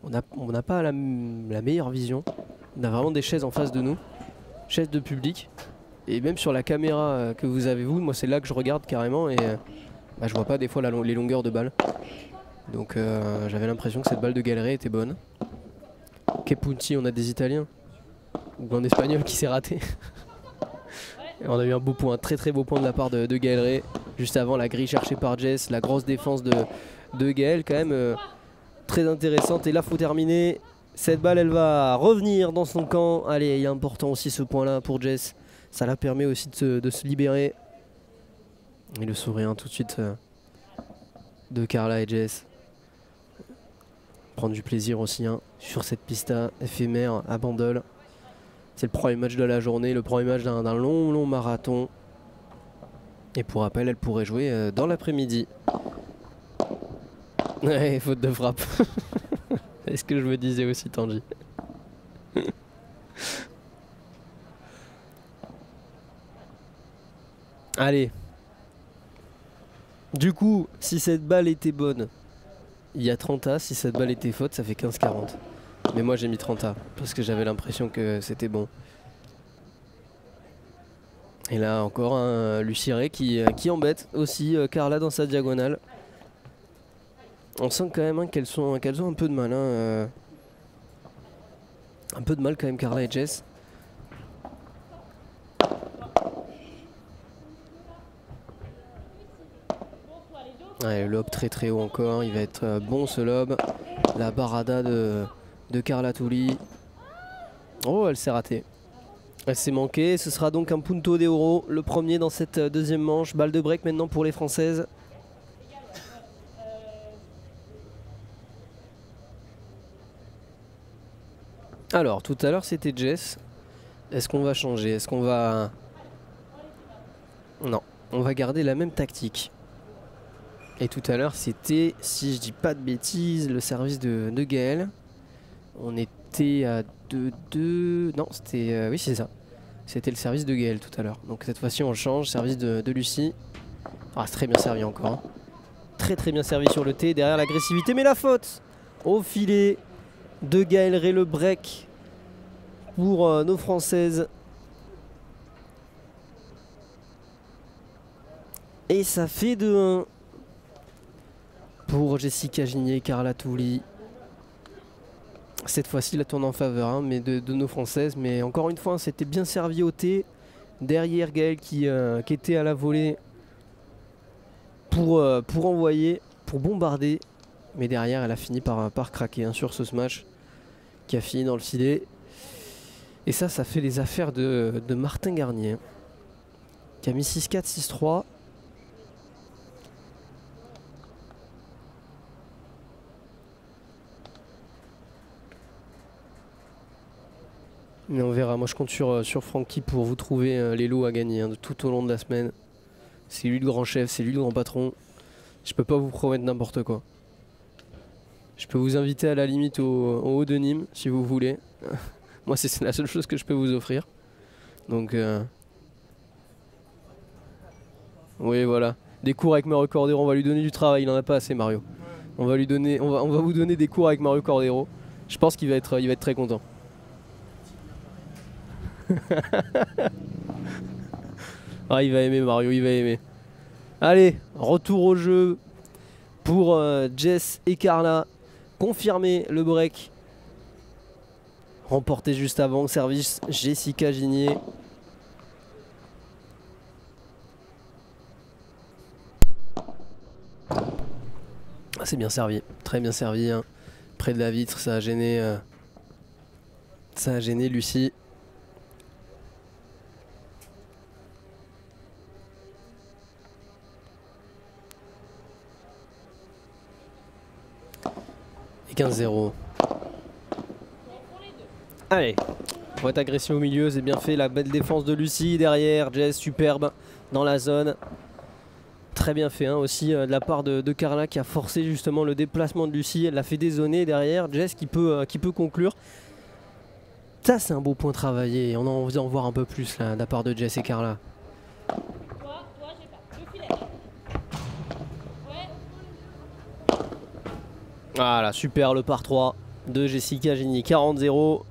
On n'a pas la meilleure vision. On a vraiment des chaises en face de nous, chaises de public. Et même sur la caméra que vous avez vous, moi c'est là que je regarde carrément et je vois pas des fois les longueurs de balle. Donc j'avais l'impression que cette balle de Gaël était bonne. Kepunti, on a des Italiens. Ou un Espagnol qui s'est raté. Et on a eu un beau point, un très beau point de la part de Gaël Ray. Juste avant la grille cherchée par Jess, la grosse défense de Gaël quand même très intéressante. Et là faut terminer. Cette balle elle va revenir dans son camp. Allez, il est important aussi ce point là pour Jess. Ça la permet aussi de se libérer. Et le sourire tout de suite de Carla et Jess. Prendre du plaisir aussi hein, sur cette pista éphémère à Bandol. C'est le premier match de la journée, le premier match d'un long marathon. Et pour rappel, elle pourrait jouer dans l'après-midi. Ouais, faute de frappe. C'est ce que je me disais aussi, Tanji. Allez. Du coup, si cette balle était bonne, il y a 30A. Si cette balle était faute, ça fait 15-40. Mais moi j'ai mis 30A parce que j'avais l'impression que c'était bon. Et là encore un Lucie Ray qui embête aussi Carla dans sa diagonale. On sent quand même hein, qu'elles ont un peu de mal. Hein, un peu de mal quand même Carla et Jess. Ouais, le lob très haut encore, il va être bon ce lob. La barada de Carla Touli. Oh, elle s'est ratée. Elle s'est manquée, ce sera donc un punto de oro, le premier dans cette deuxième manche. Balle de break maintenant pour les Françaises. Alors, tout à l'heure c'était Jess. Est-ce qu'on va changer? Est-ce qu'on va... Non, on va garder la même tactique. Et tout à l'heure c'était, si je dis pas de bêtises, le service de Gaël. On était à 2-2... Non, c'était... oui, c'est ça. C'était le service de Gaël tout à l'heure. Donc cette fois-ci on change, service de Lucie. Ah, c'est très bien servi encore. Hein. Très bien servi sur le T, derrière l'agressivité, mais la faute au filet de Gaël Ray, le break pour nos Françaises. Et ça fait 2-1 pour Jessica Gigné et Carla Touli. Cette fois-ci la tourne en faveur hein, mais de nos Françaises. Mais encore une fois, c'était bien servi au T. Derrière Gaël qui était à la volée pour envoyer, pour bombarder. Mais derrière, elle a fini par craquer hein, sur ce smash qui a fini dans le filet. Et ça fait les affaires de Martin Garnier. Qui a mis 6-4, 6-3. Mais on verra. Moi je compte sur Francky pour vous trouver les lots à gagner hein, tout au long de la semaine. C'est lui le grand chef, c'est lui le grand patron. Je peux pas vous promettre n'importe quoi. Je peux vous inviter à la limite au haut de Nîmes si vous voulez. Moi c'est la seule chose que je peux vous offrir. Donc oui voilà. Des cours avec Mario Cordero, on va lui donner du travail, il en a pas assez Mario. On va vous donner des cours avec Mario Cordero. Je pense qu'il va être très content. Ah il va aimer Mario, il va aimer. Allez, retour au jeu pour Jess et Carla. Confirmer le break. Remporté juste avant, service Jessica Ginier. Ah, c'est bien servi, très bien servi hein. Près de la vitre, ça a gêné Lucie. Et 15-0. Allez, pour être agressé au milieu, c'est bien fait. La belle défense de Lucie derrière. Jess, superbe dans la zone. Très bien fait hein, aussi de la part de Carla qui a forcé justement le déplacement de Lucie. Elle l'a fait dézoner derrière. Jess qui peut conclure. Ça, c'est un beau point travaillé. On a envie d'en voir un peu plus là, de la part de Jess et Carla. Toi, j'ai pas. Le filet. Ouais. Voilà, super le par 3 de Jessica Ginier. 40-0.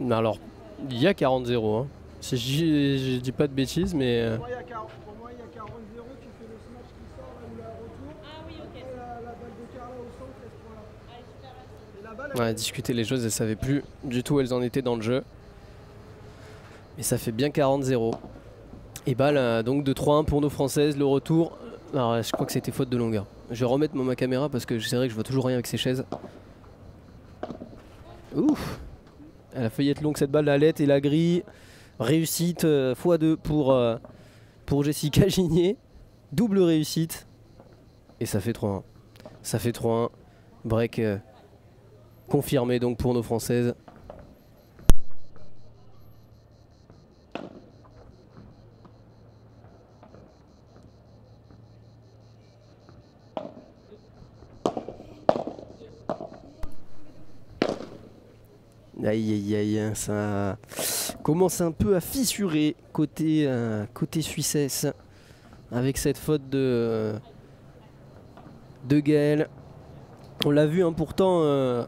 Alors, il y a 40-0. Hein. Si je dis pas de bêtises, mais. Pour moi, il y a 40-0, tu fais le smash qui sort là, ou le retour. Ah oui, ok. Et la balle de Carla au centre, elle se prend là. Allez, super, merci. Et la balle, Ouais, discuter les choses, elles savaient plus du tout où elles en étaient dans le jeu. Mais ça fait bien 40-0. Et balle donc de 3-1 pour nos Françaises. Le retour. Alors, je crois que c'était faute de longueur. Je vais remettre ma caméra parce que c'est vrai que je vois toujours rien avec ces chaises. Ouf! Elle a failli être longue cette balle, la lettre et la grille. Réussite x2 pour Jessica Ginier. Double réussite. Et ça fait 3-1. Ça fait 3-1. Break confirmé donc pour nos Françaises. Aïe aïe aïe, ça commence un peu à fissurer côté Suissesse avec cette faute de Gaël. On l'a vu hein, pourtant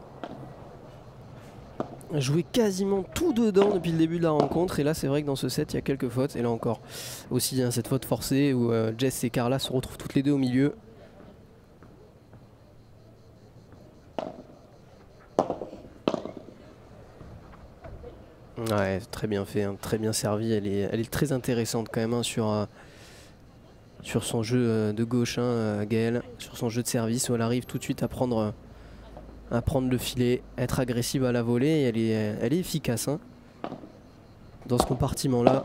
jouer quasiment tout dedans depuis le début de la rencontre, et là c'est vrai que dans ce set il y a quelques fautes, et là encore aussi hein, cette faute forcée où Jess et Carla se retrouvent toutes les deux au milieu. Ouais, très bien fait, hein, très bien servi. Elle est très intéressante quand même hein, sur son jeu de gauche, hein, Gaëlle, sur son jeu de service où elle arrive tout de suite à prendre le filet, être agressive à la volée. Et elle est efficace hein, dans ce compartiment-là.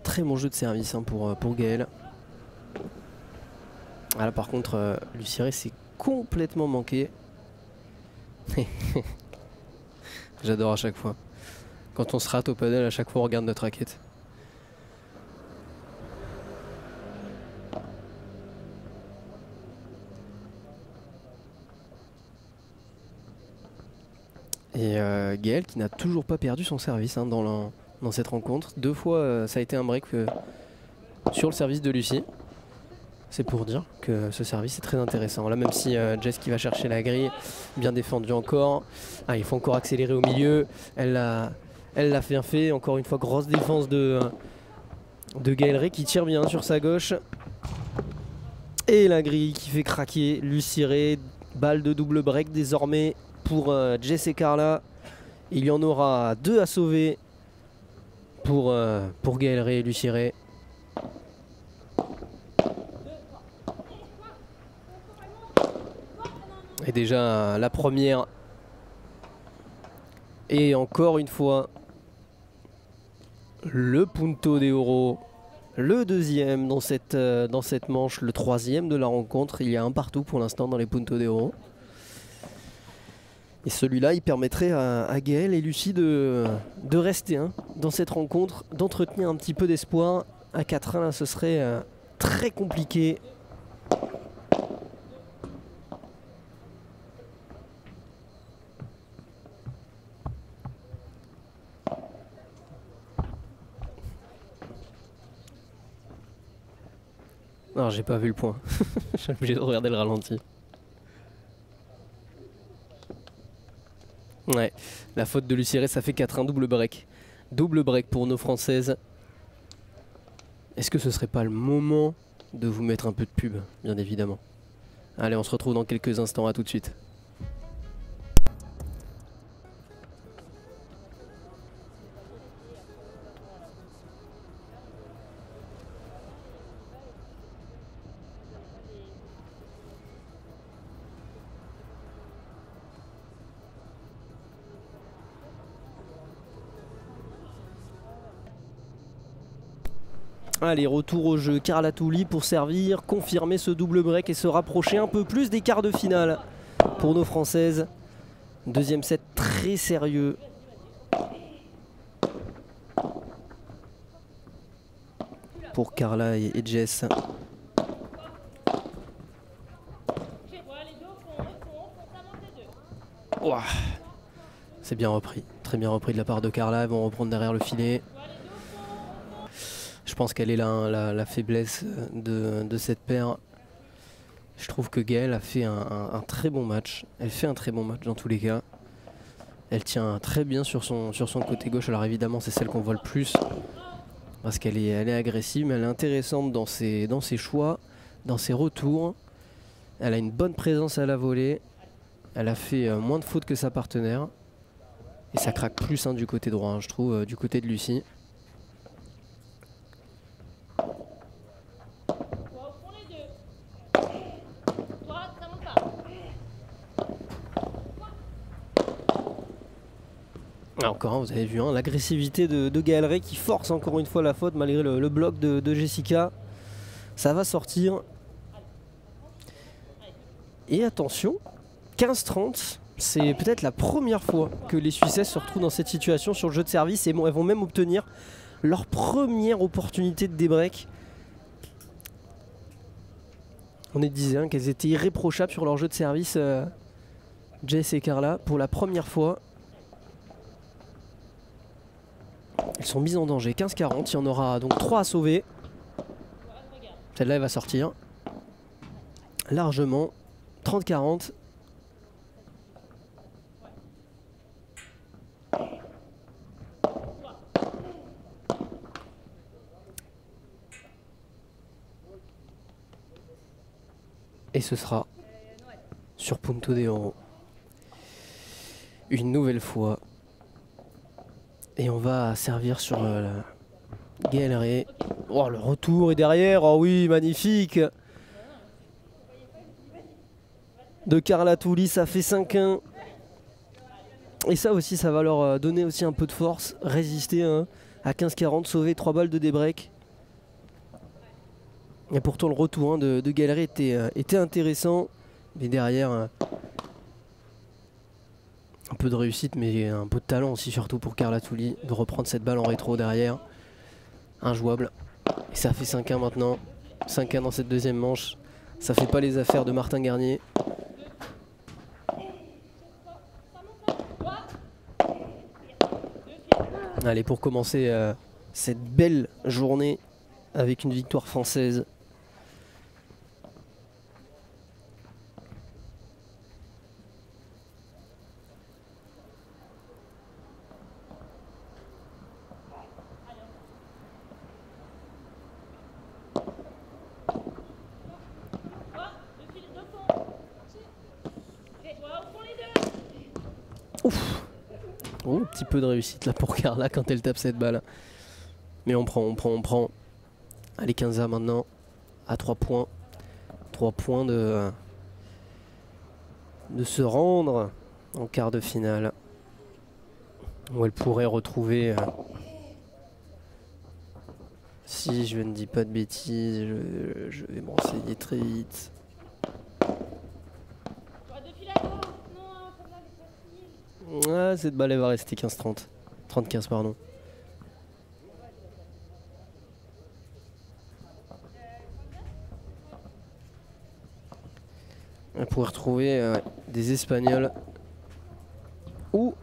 Très bon jeu de service hein, pour Gaëlle. Ah, là par contre, Lucie Ray s'est complètement manqué. J'adore à chaque fois. Quand on se rate au paddle, à chaque fois on regarde notre raquette. Et Gaëlle qui n'a toujours pas perdu son service hein, dans cette rencontre. 2 fois ça a été un break sur le service de Lucie. C'est pour dire que ce service est très intéressant. Là même si Jess qui va chercher la grille, bien défendu encore. Ah, il faut encore accélérer au milieu. Elle l'a bien fait. Encore une fois, grosse défense de Gaëlle Ray qui tire bien sur sa gauche. Et la grille qui fait craquer Lucie Ray. Balle de double break désormais pour Jess et Carla. Il y en aura 2 à sauver pour Gaël Ray et Lucie Ray. Et déjà la première. Et encore une fois, le punto de oro. Le deuxième dans cette manche, le troisième de la rencontre. Il y a un partout pour l'instant dans les puntos de oro. Et celui-là, il permettrait à Gaël et Lucie de rester dans cette rencontre, d'entretenir un petit peu d'espoir. À 4-1, là, ce serait très compliqué. Non, j'ai pas vu le point. Je suis obligé de regarder le ralenti. Ouais, la faute de Lucie Ray, ça fait 4-1, double break. Double break pour nos Françaises. Est-ce que ce serait pas le moment de vous mettre un peu de pub, bien évidemment. Allez, on se retrouve dans quelques instants, à tout de suite. Allez, retour au jeu. Carla Touli pour servir, confirmer ce double break et se rapprocher un peu plus des quarts de finale pour nos Françaises. Deuxième set très sérieux. Pour Carla et Jess. Ouah. C'est bien repris. Très bien repris de la part de Carla. Elles vont reprendre derrière le filet. Je pense qu'elle est là, la faiblesse de cette paire. Je trouve que Gaël a fait un très bon match. Elle fait un très bon match dans tous les cas. Elle tient très bien sur son côté gauche. Alors évidemment, c'est celle qu'on voit le plus. Parce qu'elle est agressive, mais elle est intéressante dans ses choix, dans ses retours. Elle a une bonne présence à la volée. Elle a fait moins de fautes que sa partenaire. Et ça craque plus du côté droit, je trouve, du côté de Lucie. Encore, vous avez vu l'agressivité de Gaël Ray qui force encore une fois la faute malgré le bloc de Jessica. Ça va sortir. Et attention, 15-30, c'est peut-être la première fois que les Suissesses se retrouvent dans cette situation sur le jeu de service. Et bon, elles vont même obtenir leur première opportunité de débreak. On disait qu'elles étaient irréprochables sur leur jeu de service, Jess et Carla, pour la première fois. Elles sont mises en danger. 15-40, il y en aura donc 3 à sauver. Celle-là, elle va sortir. Largement. 30-40. Et ce sera sur Punto de Oro. Une nouvelle fois. Et on va servir sur Gaël Ray. Oh, le retour est derrière. Oh oui, magnifique. De Carla Touli, ça fait 5-1. Et ça aussi, ça va leur donner aussi un peu de force. Résister à 15-40, sauver 3 balles de débreak. Et pourtant, le retour de Gaël Ray était intéressant. Mais derrière, un peu de réussite, mais un peu de talent aussi, surtout pour Carla Touli, de reprendre cette balle en rétro derrière. Injouable. Et ça fait 5-1 maintenant. 5-1 dans cette deuxième manche. Ça fait pas les affaires de Martin Garnier. Allez, pour commencer cette belle journée avec une victoire française. Oh, un petit peu de réussite là pour Carla quand elle tape cette balle. Mais on prend. Allez, 15 maintenant. À 3 points. 3 points de se rendre en quart de finale. Où elle pourrait retrouver... si je ne dis pas de bêtises, je vais me renseigner très vite. Ah, cette balle elle va rester 15-30. 30-15 pardon. Elle pourrait retrouver des Espagnols ou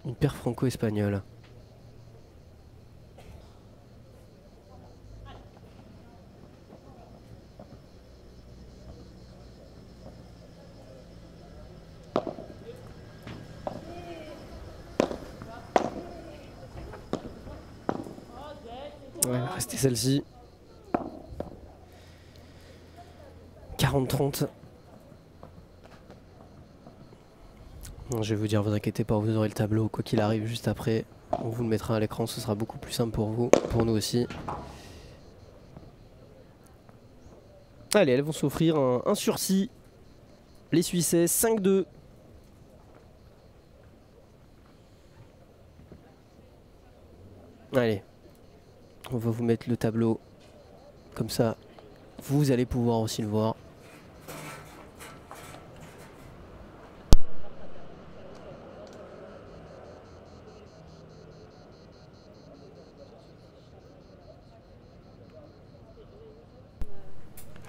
une paire franco-espagnole. Ouais, rester celle-ci. 40-30. Je vais vous dire, vous inquiétez pas, vous aurez le tableau quoi qu'il arrive juste après. On vous le mettra à l'écran, ce sera beaucoup plus simple pour vous, pour nous aussi. Allez, elles vont s'offrir un sursis. Les Suisses, 5-2. Allez, on va vous mettre le tableau. Comme ça, vous allez pouvoir aussi le voir.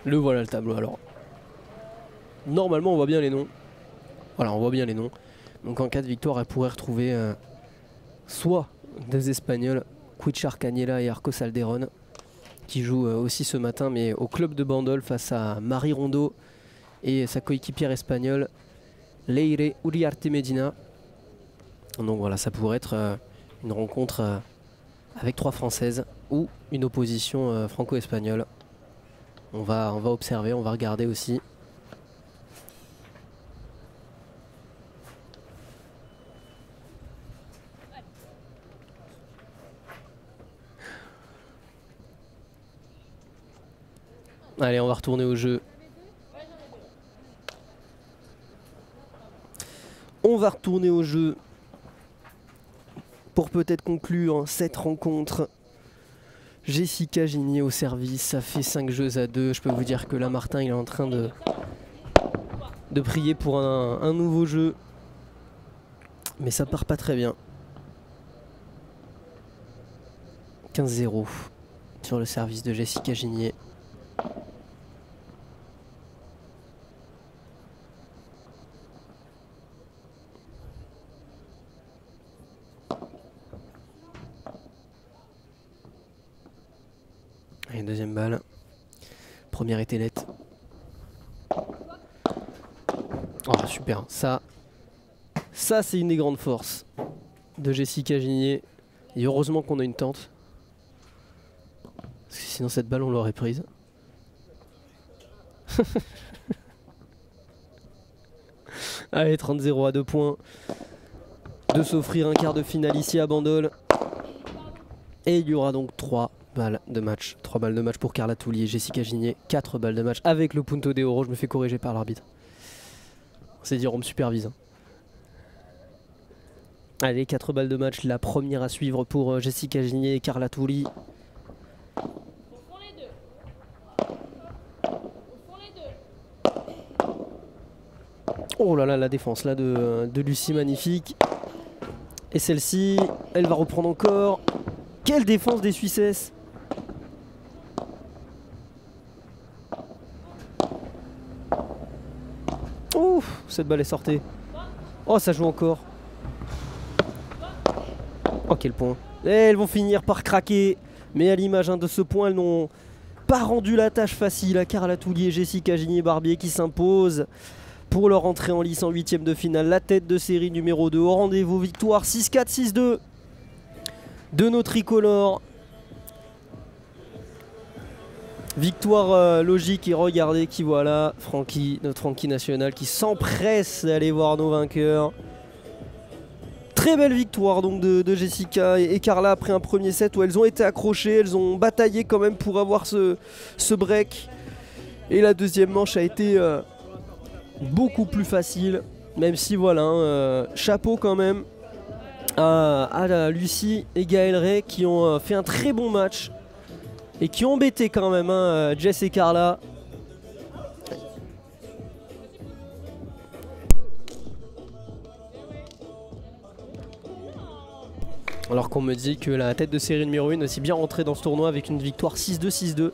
Le voilà le tableau alors. Normalement on voit bien les noms. Voilà, on voit bien les noms. Donc en cas de victoire, elle pourrait retrouver soit des Espagnols, Cuichar Cañela et Arcos Alderón, qui jouent aussi ce matin, mais au club de Bandol face à Marie Rondeau et sa coéquipière espagnole Leire Uriarte Medina. Donc voilà, ça pourrait être une rencontre avec 3 Françaises ou une opposition franco-espagnole. On va observer, on va regarder aussi. Allez, on va retourner au jeu. On va retourner au jeu pour peut-être conclure cette rencontre. Jessica Gigné au service, ça fait 5 jeux à 2. Je peux vous dire que là, Martin, il est en train de prier pour un nouveau jeu. Mais ça part pas très bien. 15-0 sur le service de Jessica Gigné. Allez, deuxième balle. Première était nette. Oh super, ça c'est une des grandes forces de Jessica Gigné. Et heureusement qu'on a une tente. Parce que sinon cette balle on l'aurait prise. Allez, 30-0 à 2 points. De s'offrir un quart de finale ici à Bandol. Et il y aura donc 3 balles de match. 3 balles de match pour Carla Toulier, Jessica Gigné. 4 balles de match avec le Punto de Oro. Je me fais corriger par l'arbitre. C'est dire on me supervise. Allez, 4 balles de match. La première à suivre pour Jessica Gigné et Carla Toulier. Oh là là, la défense là de Lucie, magnifique. Et celle-ci, elle va reprendre encore. Quelle défense des Suissesses! Ouf, cette balle est sortie. Oh, ça joue encore. Oh, quel point. Et elles vont finir par craquer. Mais à l'image de ce point, elles n'ont pas rendu la tâche facile à Carla Toulier, Jessica Gigné-Barbier qui s'impose pour leur entrée en lice en 8e de finale. La tête de série numéro 2 au rendez-vous. Victoire 6-4, 6-2 de nos tricolores. Victoire logique et regardez qui voilà, Francky, notre Francky national qui s'empresse d'aller voir nos vainqueurs. Très belle victoire donc de Jessica et Carla après un premier set où elles ont été accrochées, elles ont bataillé quand même pour avoir ce break. Et la deuxième manche a été beaucoup plus facile, même si voilà, chapeau quand même à Lucie et Gaël Ray qui ont fait un très bon match et qui ont embêté quand même Jess et Carla. Alors qu'on me dit que la tête de série numéro 1 est aussi bien rentrée dans ce tournoi avec une victoire 6-2, 6-2.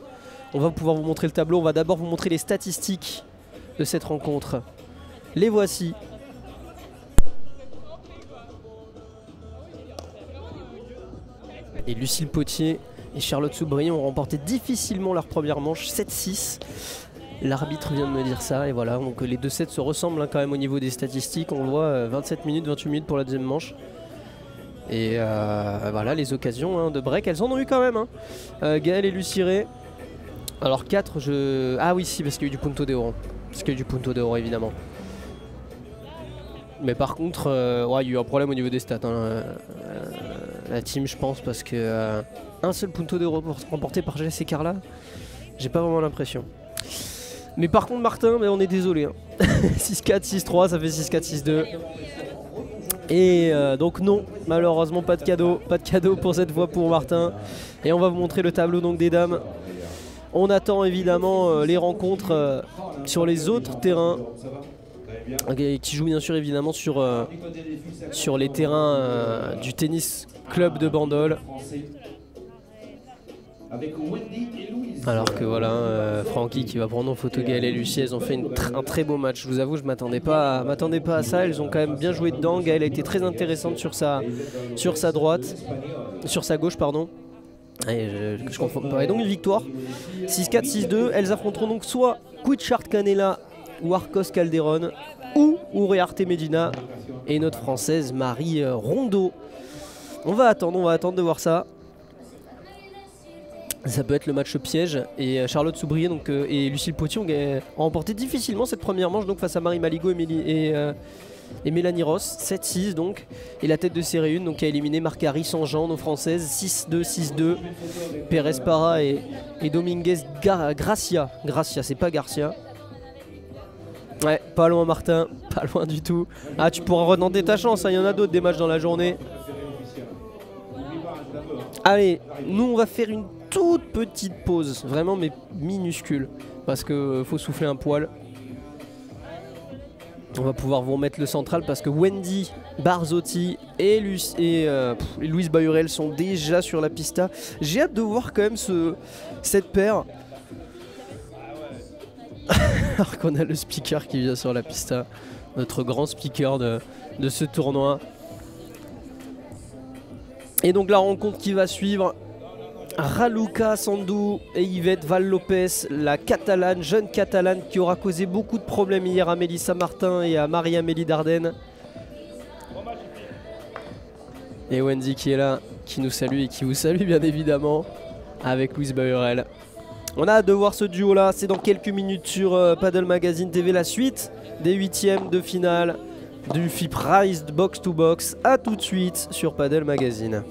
On va pouvoir vous montrer le tableau, on va d'abord vous montrer les statistiques de cette rencontre. Les voici. Et Lucille Potier et Charlotte Soubrier ont remporté difficilement leur première manche, 7-6. L'arbitre vient de me dire ça et voilà, donc les deux sets se ressemblent quand même au niveau des statistiques. On le voit, 27 minutes, 28 minutes pour la deuxième manche. Et voilà, les occasions de break, elles en ont eu quand même. Gaël et Lucie Ray. Alors 4, ah oui, si, parce qu'il y a eu du punto de oro. Parce qu'il y a eu du punto de oro, évidemment. Mais par contre, ouais, il y a eu un problème au niveau des stats. La team, je pense, parce que un seul punto de oro remporté par Jess et Carla, j'ai pas vraiment l'impression. Mais par contre, Martin, on est désolé. 6-4, 6-3, ça fait 6-4, 6-2. Et donc non, malheureusement pas de cadeau pour cette fois pour Martin. Et on va vous montrer le tableau donc des dames. On attend évidemment les rencontres sur les autres terrains qui jouent bien sûr évidemment sur les terrains du tennis club de Bandol. Alors que voilà, Francky qui va prendre en photo Gaël et Lucie, elles ont fait un très beau match. Je vous avoue, je m'attendais pas à ça. Elles ont quand même bien joué dedans. Gaël a été très intéressante sur sa gauche, pardon. Et je confonds pas. Et donc une victoire, 6-4, 6-2. Elles affronteront donc soit Guichard Canella ou Arcos Calderon ou Uriarte Medina et notre française Marie Rondeau. On va attendre de voir ça. Ça peut être le match piège et Charlotte Soubrier donc, et Lucille Potier ont remporté difficilement cette première manche donc, face à Marie Maligo et Mélanie Ross, 7-6 donc. Et la tête de série 1 donc, qui a éliminé Marcari Sanjean, nos françaises, 6-2, 6-2. Pérez Parra et Dominguez Gracia, c'est pas Garcia. Ouais, pas loin Martin, pas loin du tout. Ah, tu pourras retenter ta chance, il y en a d'autres des matchs dans la journée. Allez, nous on va faire une toute petite pause, vraiment mais minuscule, parce que faut souffler un poil. On va pouvoir vous remettre le central parce que Wendy Barzotti et Louise Bayurel sont déjà sur la pista. J'ai hâte de voir quand même cette paire. Alors qu'on a le speaker qui vient sur la pista, notre grand speaker de ce tournoi. Et donc la rencontre qui va suivre, Raluca Sandou et Yvette Val-Lopez, la catalane, jeune catalane qui aura causé beaucoup de problèmes hier à Mélissa Martin et à Marie-Amélie Dardenne. Et Wendy qui est là, qui nous salue et qui vous salue bien évidemment, avec Louise Bayurel. On a hâte de voir ce duo là, c'est dans quelques minutes sur Padel Magazine TV, la suite des huitièmes de finale du FIP Rise Box to Box. A tout de suite sur Padel Magazine.